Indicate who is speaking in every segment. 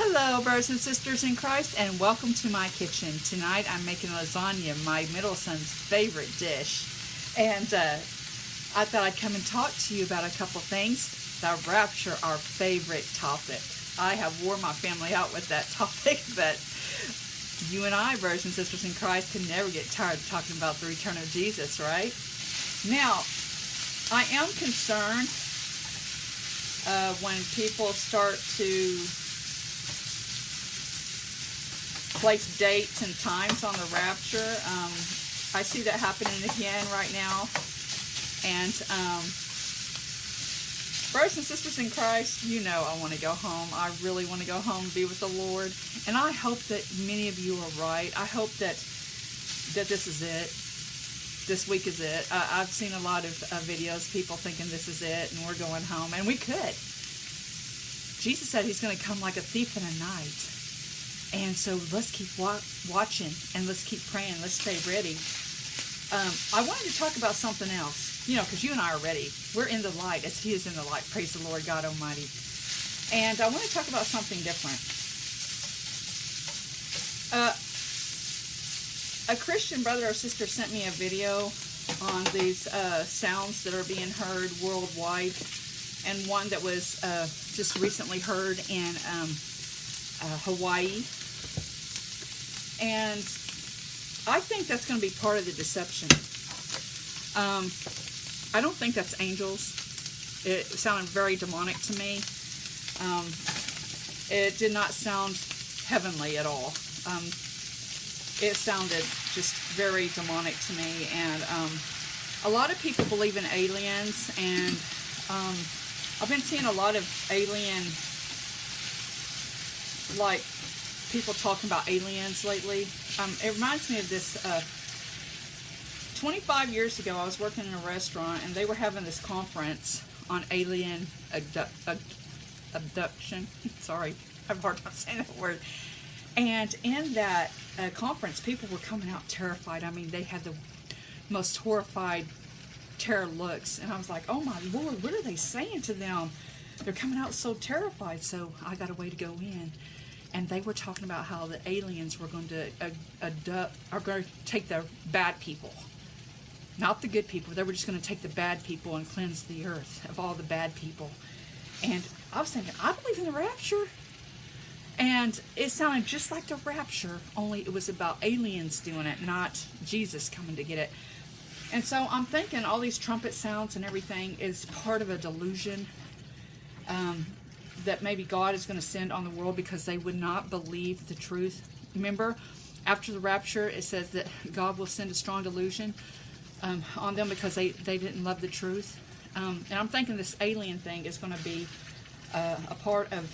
Speaker 1: Hello, brothers and sisters in Christ, and welcome to my kitchen. Tonight I'm making lasagna, my middle son's favorite dish. And I thought I'd come and talk to you about a couple things. The rapture, our favorite topic. I have wore my family out with that topic, but you and I, brothers and sisters in Christ, can never get tired of talking about the return of Jesus, right? Now, I am concerned when people start to place dates and times on the rapture. I see that happening again right now. And brothers and sisters in Christ, you know I want to go home. I really want to go home and be with the Lord. And I hope that many of you are right. I hope that this is it. This week is it. I've seen a lot of videos, people thinking this is it and we're going home. And we could. Jesus said he's going to come like a thief in the night. And so let's keep watching and let's keep praying. Let's stay ready. I wanted to talk about something else, because you and I are ready. We're in the light as he is in the light. Praise the Lord God Almighty. And I want to talk about something different. A Christian brother or sister sent me a video on these sounds that are being heard worldwide, and one that was just recently heard in Hawaii. And I think that's going to be part of the deception. I don't think that's angels. It sounded very demonic to me. It did not sound heavenly at all. It sounded just very demonic to me. And a lot of people believe in aliens. And I've been seeing a lot of alien, like, people talking about aliens lately. It reminds me of this. 25 years ago, I was working in a restaurant, and they were having this conference on alien abduction. Sorry, I have a hard time saying that word. And in that conference, people were coming out terrified. I mean, they had the most horrified terror looks. And I was like, oh my Lord, what are they saying to them? They're coming out so terrified. So I got a way to go in. And they were talking about how the aliens were going to take the bad people. Not the good people. They were just going to take the bad people and cleanse the earth of all the bad people. And I was thinking, I believe in the rapture. And it sounded just like the rapture, only it was about aliens doing it, not Jesus coming to get it. And so I'm thinking all these trumpet sounds and everything is part of a delusion that maybe God is going to send on the world because they would not believe the truth. Remember, after the rapture, it says that God will send a strong delusion on them because they didn't love the truth. And I'm thinking this alien thing is going to be a part of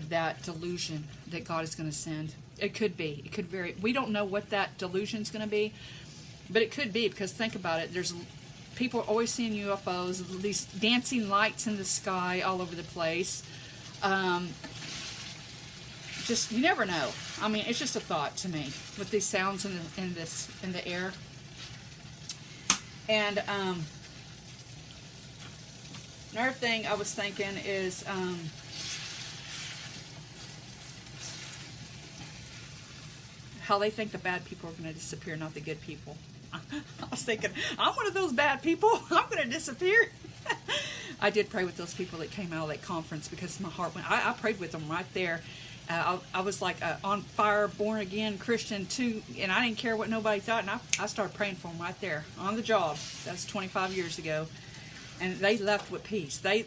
Speaker 1: that delusion that God is going to send. It could be. It could vary. We don't know what that delusion is going to be, but it could be, because think about it. There's people are always seeing UFOs, these dancing lights in the sky all over the place. Just, you never know. I mean, it's just a thought to me with these sounds in the air. And another thing I was thinking is how they think the bad people are going to disappear, not the good people. I was thinking, I'm one of those bad people. I'm going to disappear. I did pray with those people that came out of that conference because my heart went. I prayed with them right there. I was like on fire, born again Christian too, and I didn't care what nobody thought. And I started praying for them right there on the job. That's 25 years ago, and they left with peace. I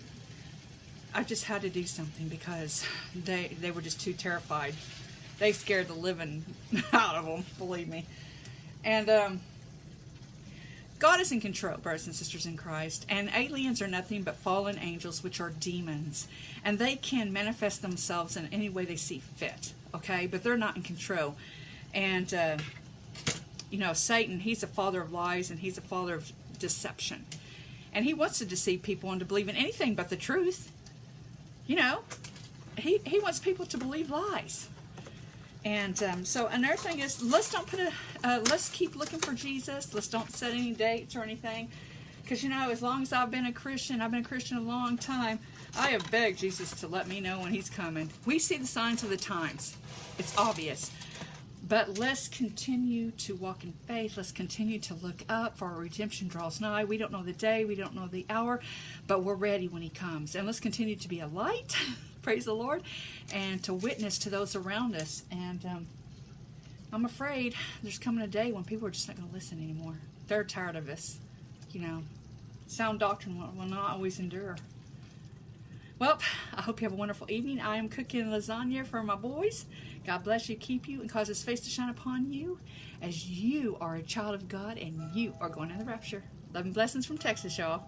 Speaker 1: just had to do something because they were just too terrified. They scared the living out of them, believe me. And God is in control, brothers and sisters in Christ, and aliens are nothing but fallen angels, which are demons, and they can manifest themselves in any way they see fit, okay? But they're not in control. And, Satan, he's the father of lies, and he's the father of deception. And he wants to deceive people into believing anything but the truth. He wants people to believe lies. And so another thing is, let's keep looking for Jesus. Let's don't set any dates or anything. Because, as long as I've been a Christian a long time, I have begged Jesus to let me know when he's coming. We see the signs of the times. It's obvious. But let's continue to walk in faith. Let's continue to look up, for our redemption draws nigh. We don't know the day, we don't know the hour, but we're ready when he comes. And let's continue to be a light, praise the Lord, and to witness to those around us. And I'm afraid there's coming a day when people are just not going to listen anymore. They're tired of us. You know, sound doctrine will not always endure. Well, I hope you have a wonderful evening. I am cooking lasagna for my boys. God bless you, keep you, and cause his face to shine upon you as you are a child of God and you are going to the rapture. Love and blessings from Texas, y'all.